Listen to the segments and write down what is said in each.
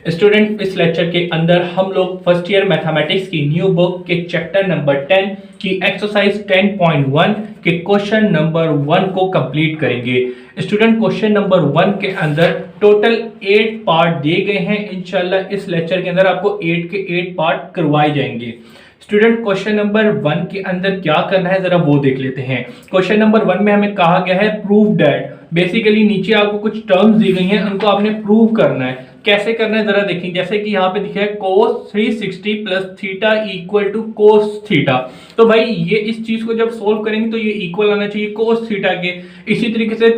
Student, इस lecture के अंदर हम लोग फर्स्ट ईयर मैथमेटिक्स की न्यू बुक के चैप्टर नंबर 10 की एक्सरसाइज 10.1 के क्वेश्चन नंबर 1 को कंप्लीट करेंगे। स्टूडेंट, क्वेश्चन नंबर 1 के अंदर टोटल 8 पार्ट दिए गए हैं। इंशाल्लाह इस लेक्चर के अंदर आपको 8 के 8 पार्ट करवाए जाएंगे। स्टूडेंट, क्वेश्चन नंबर 1 के अंदर क्या करना है जरा वो देख लेते हैं। क्वेश्चन नंबर 1 में हमें कहा गया है प्रूव दैट। बेसिकली नीचे आपको कुछ टर्म्स दी गई हैं, उनको आपने प्रूव करना है। कैसे करना है जरा देखें। जैसे कि यहाँ पे दिखा है cos 360 plus theta equal to cos theta. तो भाई ये इस चीज को जब सोल्व करेंगे तो ये इक्वल आना चाहिए cos थीटा के। इसी तरीके से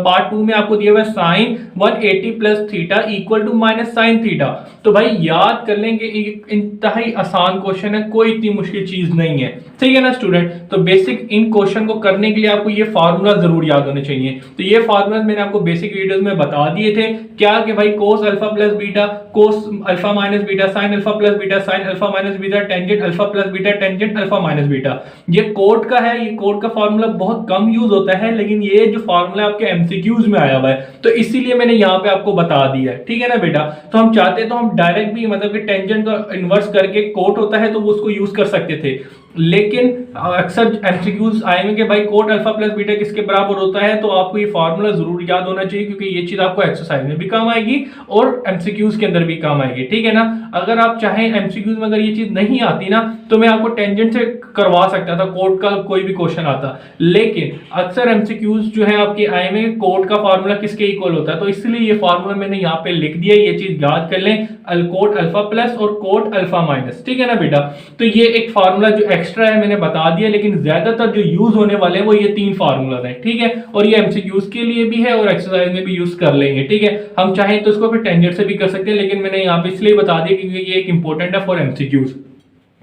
पार्ट 2 में आपको दिया हुआ है sin 180 plus theta equal to minus sin theta. तो भाई याद कर लेंगे, इंतहाई आसान क्वेश्चन है, कोई इतनी मुश्किल चीज नहीं है। ठीक है ना स्टूडेंट। तो बेसिक इन क्वेश्चन को करने के लिए आपको ये फार्मूला जरूर याद होने चाहिए। तो ये फार्मूला मैंने आपको बेसिक वीडियोस में बता दिए थे क्या कि भाई cos alpha plus beta, cos alpha minus beta, sin alpha plus beta, sin alpha minus beta, tangent alpha plus beta, tangent alpha minus beta. ये कोड का है, ये कोड का फार्मूला बहुत कम यूज होता है, लेकिन ये जो फार्मूला आपके एमसीक्यूज में आया हुआ है तो इसीलिए मैंने यहाँ पे आपको बता दिया है। ठीक है ना बेटा। तो हम चाहते तो हम डायरेक्ट भी मतलब कि टेंजेंट का इन्वर्स करके कोट होता है तो वो उसको यूज कर सकते थे, लेकिन अक्सर एमसीक्यूज आएंगे कि भाई कोट अल्फा प्लस बीटा किसके बराबर होता है। तो आपको ये फार्मूला जरूर याद होना चाहिए क्योंकि ये चीज आपको एक्सरसाइज में भी काम आएगी और एमसीक्यूज के अंदर भी काम आएगी। ठीक है ना। अगर आप चाहें एमसीक्यूज में अगर ये चीज नहीं आती ना तो मैं आपको टेंजेंट से करवा सकता था, कोट का कोई भी क्वेश्चन आता, लेकिन अक्सर एमसीक्यूज जो है आपके आएंगे कोट का फार्मूला किसके इक्वल होता है। तो इसलिए ये फार्मूला मैंने यहाँ पे लिख दिया, ये चीज याद कर लें, कोट अल्फा प्लस और कोट अल्फा माइनस। ठीक है ना बेटा। तो ये एक फार्मूला जो एक्स्ट्रा है मैंने बता दिया, लेकिन ज्यादातर जो यूज होने वाले हैं वो ये 3 फार्मूला हैं। ठीक है। और ये एमसीक्यूज के लिए भी है और एक्सरसाइज में भी यूज कर लेंगे। ठीक है। हम चाहें तो इसको फिर टेंजेंट से भी कर सकते हैं, लेकिन मैंने यहाँ पे इसलिए बता दिया क्योंकि ये एक इंपॉर्टेंट है फॉर एमसीक्यूज।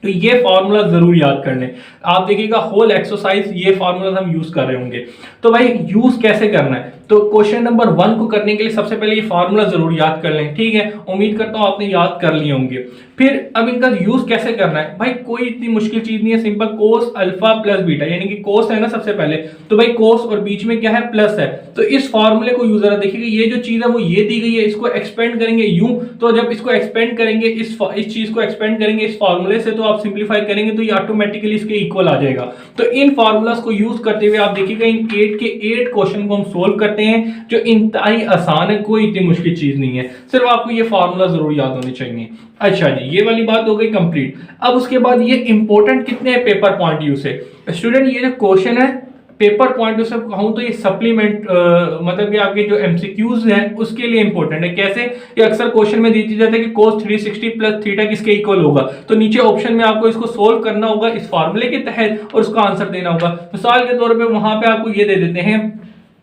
तो ये फार्मूला जरूर याद कर लें। आप देखिएगा होल एक्सरसाइज ये फार्मूला हम यूज कर रहे होंगे। तो भाई यूज कैसे करना है। तो क्वेश्चन नंबर 1 को करने के लिए सबसे पहले ये फार्मूला जरूर याद कर लें। ठीक है। उम्मीद करता हूं आपने याद कर लिए होंगे। फिर अब इनका यूज कैसे करना है। भाई कोई इतनी मुश्किल चीज नहीं है, simple cos alpha plus beta, यानी कि कोस है ना सबसे पहले, तो भाई कोस और बीच में क्या है प्लस है। तो इस फार्मूले को यूजर देखिएगा, ये जो चीज है वो ये दी गई है, इसको एक्सपेंड करेंगे यूं। तो जब इसको एक्सपेंड करेंगे इस चीज को एक्सपेंड करेंगे इस फार्मूले से, तो आप सिंप्लीफाई करेंगे तो ये ऑटोमेटिकली इसके इक्वल आ जाएगा। तो इन फार्मूलास को यूज करते हुए आप देखिएगा इन 8 के 8 क्वेश्चन को हम सोल्व करते हैं जो इंतहाई आसान है, कोई इतनी मुश्किल चीज नहीं है, सिर्फ आपको ये फार्मूला जरूर याद होने चाहिए। अच्छा जी, ये वाली बात हो गई कंप्लीट। अब उसके बाद ये इंपॉर्टेंट कितने हैं पेपर पॉइंट व्यू से। स्टूडेंट, ये जो क्वेश्चन है पेपर पॉइंट व्यू से कहूं तो ये सप्लीमेंट मतलब कि आपके जो एमसीक्यूज हैं उसके लिए इंपॉर्टेंट है। कैसे, ये अक्सर क्वेश्चन में दी जाता है कि cos 360 प्लस थीटा किसके इक्वल होगा। तो नीचे ऑप्शन में आपको इसको सोल्व करना होगा इस फार्मूले के तहत और उसका आंसर देना होगा। मिसाल के तौर पे वहां पे आपको ये दे देते हैं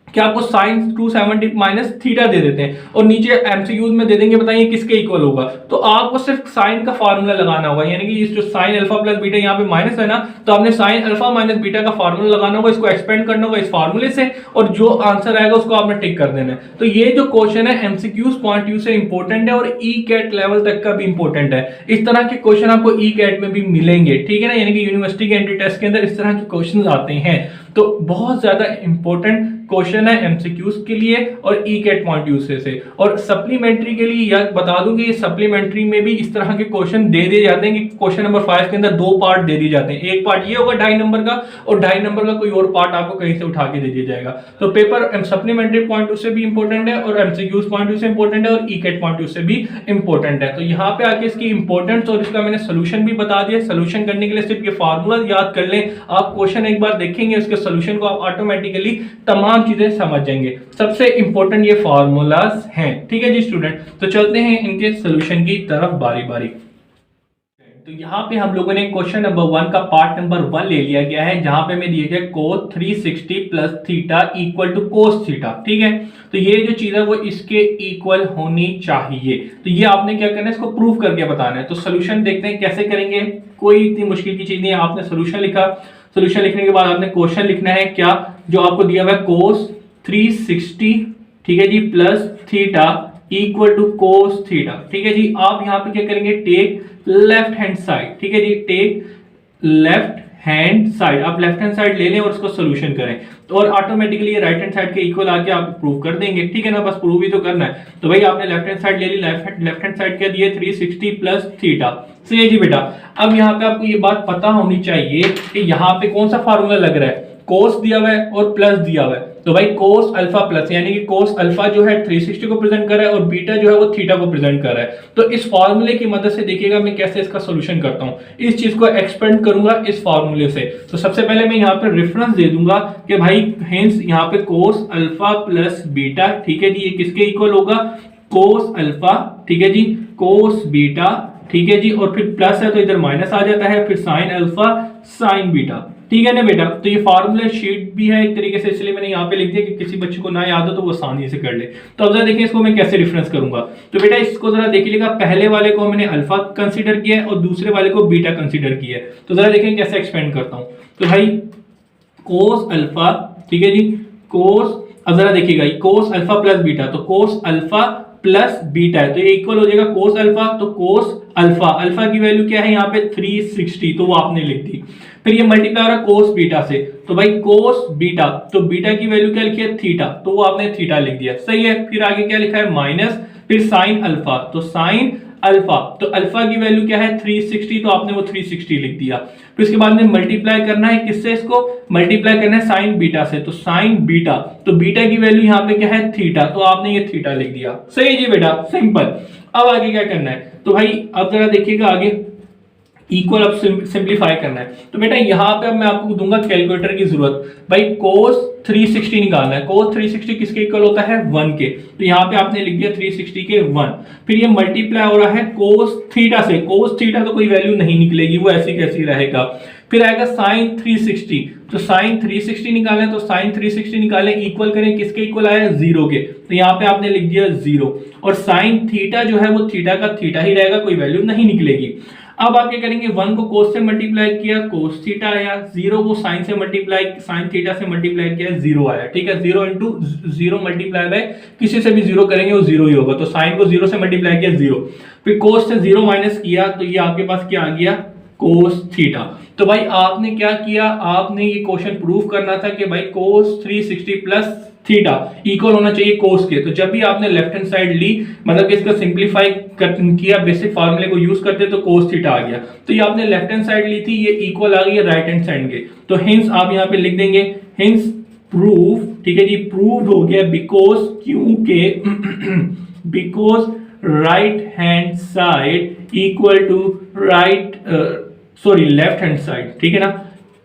कि आपको sin 270 माइनस थीटा दे देते हैं और नीचे एमसीक्यूज में दे देंगे बताइए किसके इक्वल होगा। तो आपको सिर्फ साइन का फार्मूला लगाना होगा, यानी कि इस जो साइन अल्फा प्लस बीटा यहाँ पे माइनस है ना, तो आपने साइन अल्फा माइनस बीटा का फार्मूला लगाना होगा, इसको एक्सपेंड करना होगा इस फार्मूले से और जो आंसर आएगा उसको आपने टिक कर देना है। तो ये जो क्वेश्चन है एमसीक्यूज पॉइंट व्यू से इंपॉर्टेंट है और ई कैट लेवल तक का भी इंपॉर्टेंट है। इस तरह के क्वेश्चन आपको ई कैट में भी मिलेंगे। ठीक है ना। यानी कि यूनिवर्सिटी के एंट्री टेस्ट के अंदर इस तरह के क्वेश्चन आते हैं। तो बहुत ज्यादा इंपॉर्टेंट क्वेश्चन है एमसीक्यूज के लिए और ई कैट पॉइंट व्यू से। और सप्लीमेंट्री के लिए याद बता दूं कि ये सप्लीमेंट्री में भी इस तरह के क्वेश्चन दे दिए जाते हैं कि क्वेश्चन नंबर 5 के अंदर 2 पार्ट दे दिए जाते हैं। एक पार्ट ये होगा 2.5 नंबर का और 2.5 नंबर का कोई और पार्ट आपको कहीं से उठा के दे दिया जाएगा। तो पेपर सप्लीमेंट्री पॉइंट व्यू से भी इंपॉर्टेंट है और एमसीक्यूज पॉइंट व्यू से इंपॉर्टेंट है और ई कैट पॉइंट व्यू से भी इंपॉर्टेंट है। तो यहाँ पे आके इसकी इंपॉर्टेंस और इसका मैंने सोल्यूशन भी बता दिया। सोल्यूशन करने के लिए सिर्फ ये फार्मूला याद कर लें। आप क्वेश्चन एक बार देखेंगे उसके सोल्यूशन को आप ऑटोमेटिकली तमाम चीजें समझ जाएंगे। सबसे इंपॉर्टेंट ये फार्मूलाज हैं। ठीक है जी स्टूडेंट। तो चलते हैं इनके सॉल्यूशन की तरफ बारी बारी। तो यहाँ पे हम लोगों ने क्वेश्चन नंबर 1 का पार्ट नंबर 1 ले लिया गया है, जहां पे हमें दिया गया cos 360 plus theta equal to cos theta. ठीक है। तो ये जो चीज है वो इसके इक्वल होनी चाहिए। तो ये आपने क्या करना है, इसको प्रूव करके बताना है। तो सोल्यूशन देखते हैं कैसे करेंगे। कोई इतनी मुश्किल की चीज नहीं है। आपने सोल्यूशन लिखा, सोल्यूशन लिखने के बाद आपने क्वेश्चन लिखना है क्या जो आपको दिया हुआ है cos 360, ठीक है जी, plus theta equal to cos theta. ठीक है जी। आप यहाँ पे क्या करेंगे, टेक लेफ्ट हैंड साइड। ठीक है जी, टेक लेफ्ट हैंड साइड। आप लेफ्ट हैंड साइड ले लें और उसको सोल्यूशन करें। तो और ऑटोमेटिकली ये राइट हैंड साइड के इक्वल आके आप प्रूव कर देंगे, ठीक है ना, बस प्रूव ही तो करना है। तो भाई आपने लेफ्ट हैंड साइड ले ली, लेफ्ट हैंड साइड क्या दिए 360 प्लस थीटा। सही है जी बेटा। अब यहाँ पे आपको ये बात पता होनी चाहिए कि यहाँ पे कौन सा फार्मूला लग रहा है, कोस दिया हुआ है और प्लस दिया हुआ है। तो भाई कोस अल्फा प्लस यानी कि कोस अल्फा जो है 360 को प्रेजेंट कर रहा है और बीटा जो है वो थीटा को प्रेजेंट कर रहा है। तो इस फार्मूले की मदद से देखिएगा मैं कैसे इसका सॉल्यूशन करता हूं, इस चीज को एक्सपेंड करूंगा इस फार्मूले से। तो सबसे पहले मैं यहाँ पे रेफरेंस दे दूंगा कि भाई हेंस यहाँ पे कोस अल्फा प्लस बीटा, ठीक है जी, ये किसके इक्वल होगा, कोस अल्फा, ठीक है जी, कोस बीटा, ठीक है जी, और फिर प्लस है तो इधर माइनस आ जाता है, फिर साइन अल्फा साइन बीटा, ठीक है ना बेटा। तो ये फार्मूला शीट भी है एक तरीके से, इसलिए मैंने यहाँ पे लिख दिया कि किसी बच्चे को ना याद हो तो वो आसानी से कर ले। तो अब जरा देखिए इसको मैं कैसे रेफरेंस करूंगा। तो बेटा इसको जरा देख लीजिएगा, पहले वाले को मैंने अल्फा कंसीडर किया है और दूसरे वाले को बीटा कंसीडर किया है। तो जरा देखिए कैसे एक्सपेंड करता हूँ। तो भाई कोस अल्फा, ठीक है जी, कोस, अब जरा देखिएगा कोस अल्फा प्लस बीटा, तो कोस अल्फा प्लस बीटा है तो ये इक्वल हो जाएगा कोस अल्फा, तो कोस अल्फा, अल्फा की वैल्यू क्या है यहाँ पे 360, तो वो आपने लिख दी। फिर ये मल्टीप्लाई हो रहा है कोस बीटा से, तो भाई कोस बीटा, तो बीटा की वैल्यू क्या लिखी है थीटा, तो वो आपने थीटा लिख दिया, सही है। फिर आगे क्या लिखा है माइनस, फिर साइन अल्फा, तो साइन अल्फा, तो अल्फा की वैल्यू क्या है 360, तो आपने वो 360 लिख दिया। फिर इसके बाद में मल्टीप्लाई करना है किससे, इसको मल्टीप्लाई करना है साइन बीटा से, तो साइन बीटा, तो बीटा की वैल्यू यहाँ पे क्या है थीटा, तो आपने ये थीटा लिख दिया, सही है जी बेटा, सिंपल। अब आगे क्या करना है, तो भाई अब जरा देखिएगा आगे इक्वल अब सिंप्लीफाई करना है। तो बेटा यहाँ पे अब मैं आपको दूंगा कैलकुलेटर की जरूरत। भाई कोस 360 निकालना है, कोस 360 किसके इक्वल होता है 1 के, तो यहाँ पे आपने लिख दिया 360 के 1। फिर ये मल्टीप्लाई हो रहा है कोस थीटा से, कोस थीटा तो कोई वैल्यू नहीं निकलेगी, वो ऐसी कैसी रहेगा। फिर आएगा साइन 360, तो साइन 360 निकालें, तो साइन 360 निकालें, इक्वल करें किसके इक्वल आया 0 के, तो यहाँ पे आपने लिख दिया 0। और साइन थीटा जो है वो थीटा का थीटा ही रहेगा, कोई वैल्यू नहीं निकलेगी। अब आप क्या करेंगे, 1 को कोस से मल्टीप्लाई किया कोस थीटा आया, 0 को साइन से मल्टीप्लाई साइन थीटा से मल्टीप्लाई किया 0 आया, ठीक है। 0 इंटू 0 मल्टीप्लाई बाय किसी से भी 0 करेंगे वो 0 ही होगा, तो साइन को 0 से मल्टीप्लाई किया 0, फिर कोस से 0 माइनस किया तो ये आपके पास क्या आ गया कोस थीटा। तो भाई आपने क्या किया, आपने ये क्वेश्चन प्रूव करना था कि भाई कोस 360 प्लस थीटा इक्वल होना चाहिए कोस के। तो जब भी आपने लेफ्ट हैंड साइड ली, मतलब कि इसका सिंप्लीफाई किया बेसिक फार्मूले को यूज करते तो कोस थीटा आ गया। तो ये आपने लेफ्ट हैंड साइड ली थी, ये इक्वल आ गई राइट हैंड साइड के, तो हिंस आप यहाँ पे लिख देंगे हिंस प्रूव, ठीक है जी, प्रूव हो गया बिकॉज, क्योंकि because right hand side equal to left hand side, ठीक है ना,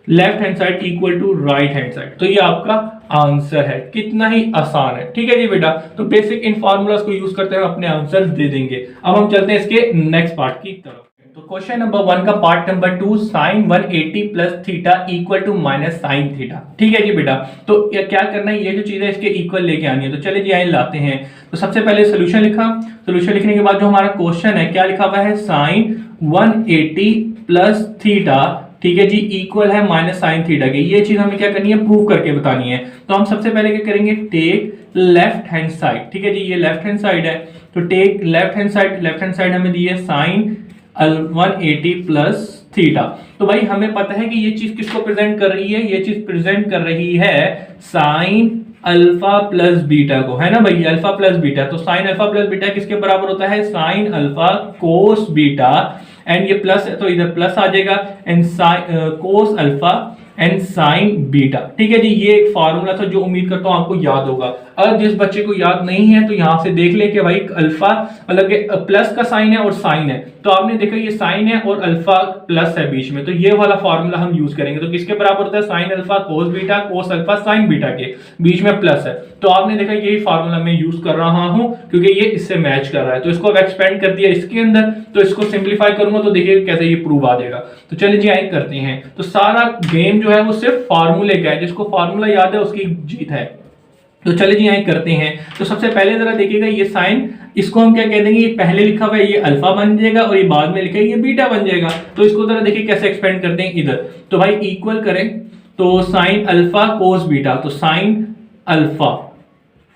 left hand side equal to right hand side. तो ये आपका आंसर है, कितना ही आसान है, ठीक है जी बेटा। तो बेसिक इन फार्मूलास को यूज करते हुए अपने आंसर दे देंगे। अब हम चलते हैं इसके नेक्स्ट पार्ट की तरफ। तो क्वेश्चन नंबर 1 का part number 2, sine 180 plus theta equal to minus sine theta, ठीक है जी बेटा। तो ये क्या करना है, ये जो चीज है इसके इक्वल लेके आनी है। तो चलिए जी आइए लाते हैं। तो सबसे पहले सोल्यूशन लिखा, सोल्यूशन लिखने के बाद जो हमारा क्वेश्चन है क्या लिखा हुआ है, साइन 180 प्लस थीटा, ठीक है जी, इक्वल है माइनस साइन थीटा के। ये चीज हमें क्या करनी है, प्रूव करके बतानी है। तो हम सबसे पहले क्या करेंगे, टेक लेफ्ट हैंड साइड, ठीक है जी, ये लेफ्ट हैंड साइड है, तो take left hand side, left hand side हमें दी है साइन 180 प्लस थीटा। तो भाई हमें पता है कि ये चीज किसको प्रेजेंट कर रही है, ये चीज प्रेजेंट कर रही है साइन अल्फा प्लस बीटा को, है ना भाई, अल्फा प्लस बीटा। तो साइन अल्फा प्लस बीटा किसके बराबर होता है, sine alpha cos beta, and ये प्लस है तो इधर प्लस आ जाएगा, and cos alpha and sign beta, ठीक है जी। ये एक फार्मूला था जो उम्मीद करता हूं आपको याद होगा। अगर जिस बच्चे को याद नहीं है तो यहां से देख ले कि भाई अल्फा मतलब कि प्लस का साइन है और साइन है, तो आपने देखा ये साइन है और अल्फा प्लस है बीच में, तो ये वाला फार्मूला हम यूज करेंगे। तो किसके बराबर होता है, sine alpha cos beta, cos alpha sign beta के, बीच में प्लस है। तो आपने देखा यही फार्मूला मैं यूज कर रहा हूं क्योंकि ये इससे मैच कर रहा है। तो इसको अब एक्सपेंड कर दिया इसके अंदर, तो इसको सिंप्लीफाई करूंगा तो देखिए कैसे ये प्रूव आ जाएगा। तो चलिए जी आइए करते हैं। तो सारा गेम जो है वो सिर्फ फार्मूले का है, जिसको फार्मूला याद है उसकी जीत है। तो चलिए जी यहाँ करते हैं। तो सबसे पहले जरा देखिएगा ये साइन, इसको हम क्या कह देंगे, ये पहले लिखा हुआ है ये अल्फा बन जाएगा और ये बाद में लिखा है ये बीटा बन जाएगा। तो इसको जरा देखिए कैसे एक्सपेंड करते हैं इधर। तो भाई इक्वल करें, तो साइन अल्फा कोस बीटा, तो साइन अल्फा,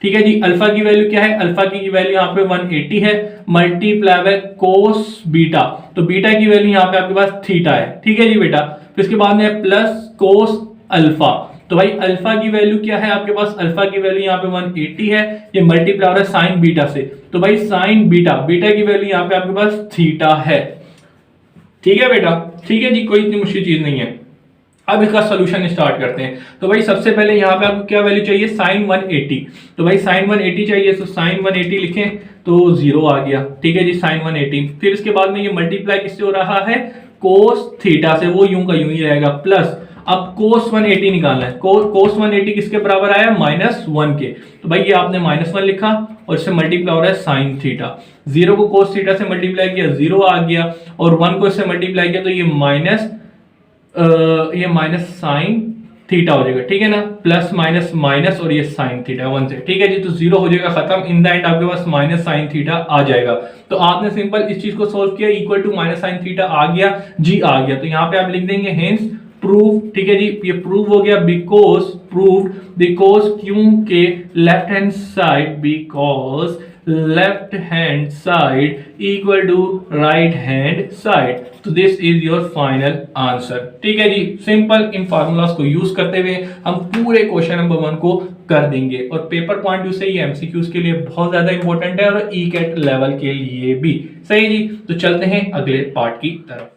ठीक है जी, अल्फा की वैल्यू क्या है, अल्फा की वैल्यू यहाँ पे 180 है, मल्टीप्लाई बाय कोस बीटा, तो बीटा की वैल्यू यहाँ पे आपके पास थीटा है, ठीक है जी बेटा। फिर इसके बाद में प्लस कोस अल्फा, तो भाई अल्फा की वैल्यू क्या है आपके पास, अल्फा की वैल्यू यहाँ पे 180 है, ये मल्टीप्लाई हो रहा है साइन बीटा से, तो भाई साइन बीटा, बीटा की वैल्यू यहाँ पे आपके पास थीटा है। ठीक है बेटा, ठीक है जी, कोई इतनी मुश्किल चीज नहीं है। अब इसका सोल्यूशन स्टार्ट करते हैं। तो भाई सबसे पहले यहाँ पे आपको क्या वैल्यू चाहिए, साइन 180, तो भाई साइन 180 चाहिए, तो साइन 180 लिखें तो 0 आ गया। ठीक है जी, साइन 180। फिर इसके बाद में ये मल्टीप्लाई किससे हो रहा है, कोस थीटा से, वो यूं का यूं ही रहेगा, प्लस अब कोस 180 निकालना है, कोस 180 किसके बराबर आया, -1 के, तो भाई ये आपने -1 लिखा और इससे मल्टीप्लाई हो रहा है साइन थीटा, 0 को कोस थीटा से मल्टीप्लाई किया 0 आ गया, और 1 को इससे मल्टीप्लाई किया तो ये माइनस साइन थीटा हो जाएगा। ठीक है ना, प्लस माइनस माइनस और ये साइन थीटा 1 से। ठीक है जी, तो 0 हो जाएगा खत्म, इन द एंड आपके पास माइनस साइन थीटा आ जाएगा। तो आपने सिंपल इस चीज को सोल्व किया, equal to minus sine theta आ गया, जी आ गया, तो यहाँ पे आप लिख देंगे हेंस प्रूव। ठीक है जी, ये प्रूव हो गया, बिकॉज प्रूव, बिकॉज क्योंकि left hand side, because left hand side equal to right hand side, तो this is your final answer. ठीक है जी, सिंपल इन फार्मूलाज को यूज करते हुए हम पूरे क्वेश्चन नंबर 1 को कर देंगे, और पेपर पॉइंट व्यू से ये एमसीक्यूज के लिए बहुत ज्यादा इंपॉर्टेंट है और ई कैट लेवल के लिए भी। सही जी, तो चलते हैं अगले पार्ट की तरफ।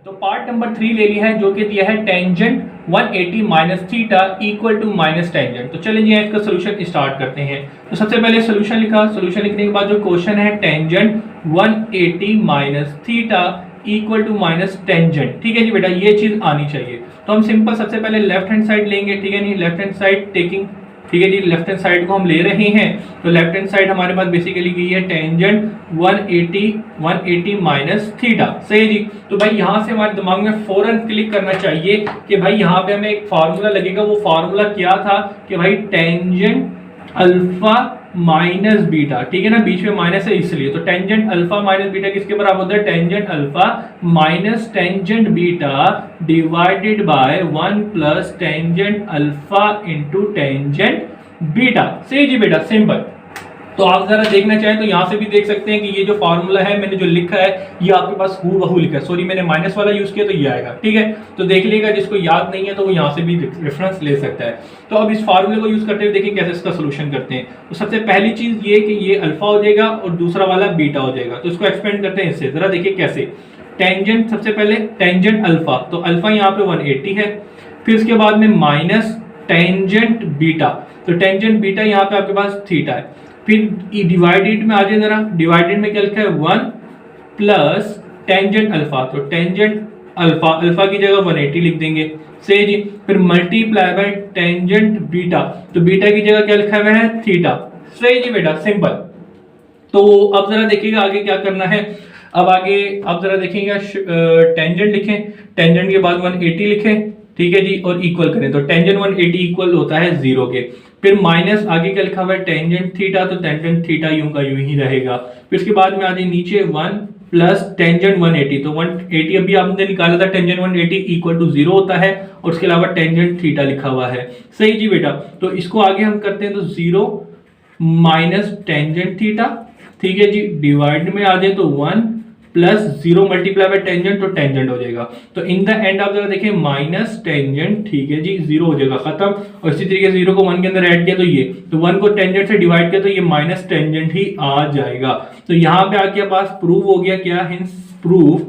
तो पार्ट नंबर 3 ले लिया है, जो कि दिया है tangent 180 minus theta equal to minus tangent. तो चलिए जी इसका सोल्यूशन स्टार्ट करते हैं। तो सबसे पहले सोल्यूशन लिखा, सोल्यूशन लिखने के बाद जो क्वेश्चन है tangent 180 minus theta equal to minus tangent. ठीक है जी बेटा, ये चीज आनी चाहिए। तो हम सिंपल सबसे पहले लेफ्ट हैंड साइड लेंगे। ठीक है नहीं, लेफ्ट हैंड साइड टेकिंग, ठीक है जी, लेफ्ट हैंड साइड को हम ले रहे हैं, तो लेफ्ट हैंड साइड हमारे पास बेसिकली की है टेंजेंट 180 माइनस थीटा। सही जी, तो भाई यहां से हमारे दिमाग में फौरन क्लिक करना चाहिए कि भाई यहां पे हमें एक फार्मूला लगेगा। वो फार्मूला क्या था कि भाई टेंजेंट अल्फा माइनस बीटा, ठीक है ना, बीच में माइनस है इसलिए, तो टेंजेंट अल्फा माइनस बीटा किसके बराबर होता है, tangent alpha minus tangent beta divided by 1 plus tangent alpha into tangent beta. सही जी बेटा, सिंपल। तो आप जरा देखना चाहें तो यहां से भी देख सकते हैं कि ये जो फार्मूला है मैंने जो लिखा है ये आपके पास हूबहू लिखा है, सॉरी मैंने माइनस वाला यूज किया तो ये आएगा। ठीक है, तो देख लीजिएगा, जिसको याद नहीं है तो वो यहां से भी रेफरेंस ले सकता है। तो अब इस फार्मूले को यूज करते हुए देखिए कैसे इसका सोल्यूशन करते हैं। तो सबसे पहली चीज ये कि ये अल्फा हो जाएगा और दूसरा वाला बीटा हो जाएगा, तो इसको एक्सपेंड करते हैं इससे। जरा देखिए कैसे, टेंजेंट सबसे पहले टेंजेंट अल्फा, तो अल्फा यहाँ पे 180 है, फिर उसके बाद में माइनस टेंजेंट बीटा, तो टेंजेंट बीटा यहाँ पे आपके पास थीटा है, फिर डिवाइडेड में आ जाए जरा, डिवाइडेड में क्या लिखा है 1 प्लस टेंजेंट अल्फा, तो टेंजेंट अल्फा, अल्फा की जगह 180 लिख देंगे। सही जी, फिर मल्टीप्लाई बाय टेंजेंट बीटा, तो बीटा की जगह क्या लिखा हुआ है, थीटा। सही जी बेटा, सिंपल। तो अब जरा देखिएगा आगे क्या करना है। अब आगे आप जरा देखिएगा, टेंजेंट लिखें, टेंजेंट के बाद 180 लिखें, ठीक है जी, और इक्वल करें, तो टेंजेंट 180 इक्वल होता है 0 के, फिर माइनस आगे क्या लिखा हुआ है टेंजेंट थीटा, तो टेंजेंट थीटा यूं का यूं ही रहेगा, फिर उसके बाद में आ जाए नीचे 1 प्लस टेंजेंट 180, तो 180 अभी आपने निकाला था, टेंजेंट 180 इक्वल टू 0 होता है, और उसके अलावा टेंजेंट थीटा लिखा हुआ है। सही जी बेटा, तो इसको आगे हम करते हैं, तो 0 माइनस टेंजेंट थीटा, ठीक है जी, डिवाइड में आ जाए तो 1 प्लस 0 मल्टीप्लाई बाय टेंजेंट, तो टेंजेंट हो जाएगा, तो इन द एंड आप जरा देखिए माइनस टेंजेंट, ठीक है जी, 0 हो जाएगा खत्म, और इसी तरीके से 0 को 1 के अंदर ऐड किया तो ये, तो 1 को टेंजेंट से डिवाइड किया तो ये माइनस टेंजेंट ही आ जाएगा। तो यहाँ पे आपके पास प्रूव हो गया क्या, हिंस प्रूफ,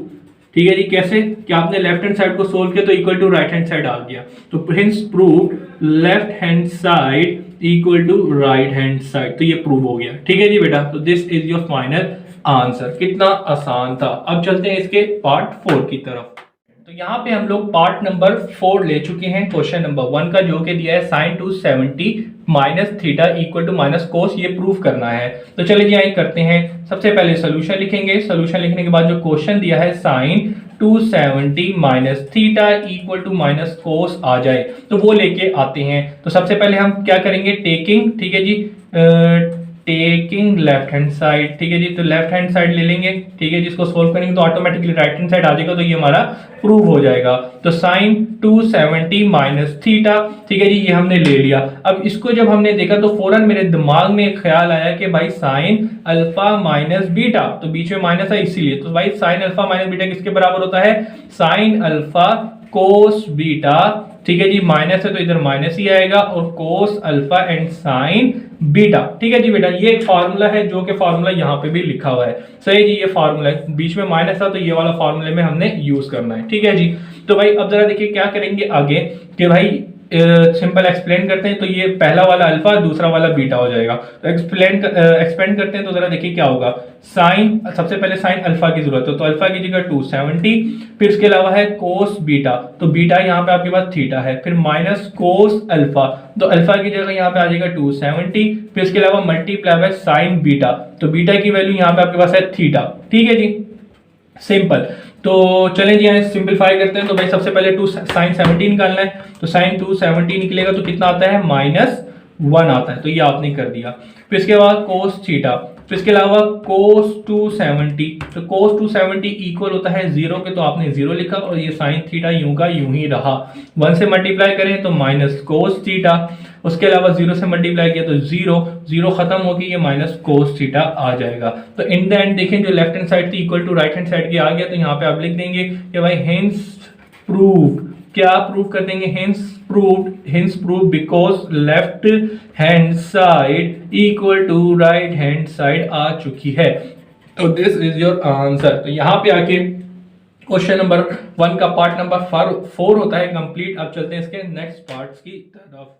ठीक है जी, कैसे कि आपने लेफ्ट हैंड साइड को सोल्व किया तो equal to right hand side आ गया, तो hence prove left hand side equal to right hand side, तो ये प्रूव हो गया। ठीक है जी बेटा, तो this is your final answer. कितना आसान था। अब चलते हैं इसके पार्ट 4 की तरफ। तो यहाँ पे हम लोग पार्ट नंबर 4 ले चुके हैं क्वेश्चन नंबर 1 का, जो कि दिया है sine 270 minus theta equal to minus cos, ये प्रूफ करना है। तो चलिए यहाँ करते हैं, सबसे पहले सोल्यूशन लिखेंगे, सोल्यूशन लिखने के बाद जो क्वेश्चन दिया है sine 270 minus theta equal to minus cos आ जाए, तो वो लेके आते हैं। तो सबसे पहले हम क्या करेंगे, टेकिंग, ठीक है जी, टेकिंग लेफ्ट हैंड साइड, ठीक है जी, तो लेफ्ट हैंड साइड ले लेंगे, ठीक है, जिसको सोल्व करेंगे तो ऑटोमेटिकली राइट हैंड साइड आ जाएगा, तो ये हमारा प्रूव हो जाएगा। तो साइन 270 माइनस थीटा, ठीक है जी, ये हमने ले लिया। अब इसको जब हमने देखा तो फौरन मेरे दिमाग में एक ख्याल आया कि भाई साइन अल्फा माइनस बीटा, तो बीच में माइनस है इसीलिए, तो भाई साइन अल्फा माइनस बीटा किसके बराबर होता है, साइन अल्फा कोस बीटा, ठीक है जी, माइनस है तो इधर माइनस ही आएगा, और cos alpha and sign beta, ठीक है जी बेटा। ये एक फार्मूला है जो कि फार्मूला यहाँ पे भी लिखा हुआ है, सही जी, ये फार्मूला है, बीच में माइनस था तो ये वाला फार्मूले में हमने यूज करना है, ठीक है जी। तो भाई अब जरा देखिए क्या करेंगे आगे कि भाई सिंपल एक्सप्लेन करते हैं, तो ये पहला वाला अल्फा दूसरा वाला बीटा हो जाएगा। तो एक्सपेंड करते हैं, तो जरा देखिए क्या होगा। साइन, सबसे पहले साइन अल्फा की जरूरत है, तो अल्फा की जगह 270, फिर इसके अलावा है कोस बीटा, तो बीटा यहाँ पे आपके पास थीटा है, फिर माइनस कोस अल्फा, तो अल्फा की जगह यहाँ पे आ जाएगा 270, फिर इसके अलावा मल्टीप्लाई बाय साइन बीटा, तो बीटा की वैल्यू यहाँ पे आपके पास है थीटा, ठीक है जी, सिंपल। तो चलें जी यहाँ सिंपलीफाई करते हैं। तो भाई सबसे पहले 2 साइन 70 निकालना है, तो साइन 270 निकलेगा तो कितना आता है, -1 आता है, तो ये आपने कर दिया। फिर इसके बाद कोस थीटा, फिर इसके अलावा कोस 270, तो कोस 270 इक्वल होता है 0 के, तो आपने 0 लिखा, और ये साइन थीटा यूं का यूं ही रहा। 1 से मल्टीप्लाई करें तो माइनस कोस थीटा, उसके अलावा 0 से मल्टीप्लाई किया तो 0 खत्म होगी, ये माइनस कोस थीटा आ जाएगा। तो इन द एंड देखें जो लेफ्ट हैंड साइड थी equal to right hand side की आ गया, तो यहाँ पे आप लिख देंगे कि भाई हेंस प्रूव्ड, क्या प्रूव कर देंगे, hence proved because left hand side equal to right hand side आ चुकी है। तो दिस इज योर आंसर। तो यहाँ पे आके क्वेश्चन नंबर 1 का पार्ट नंबर 4 होता है कंप्लीट। अब चलते हैं इसके नेक्स्ट पार्ट्स की तरफ।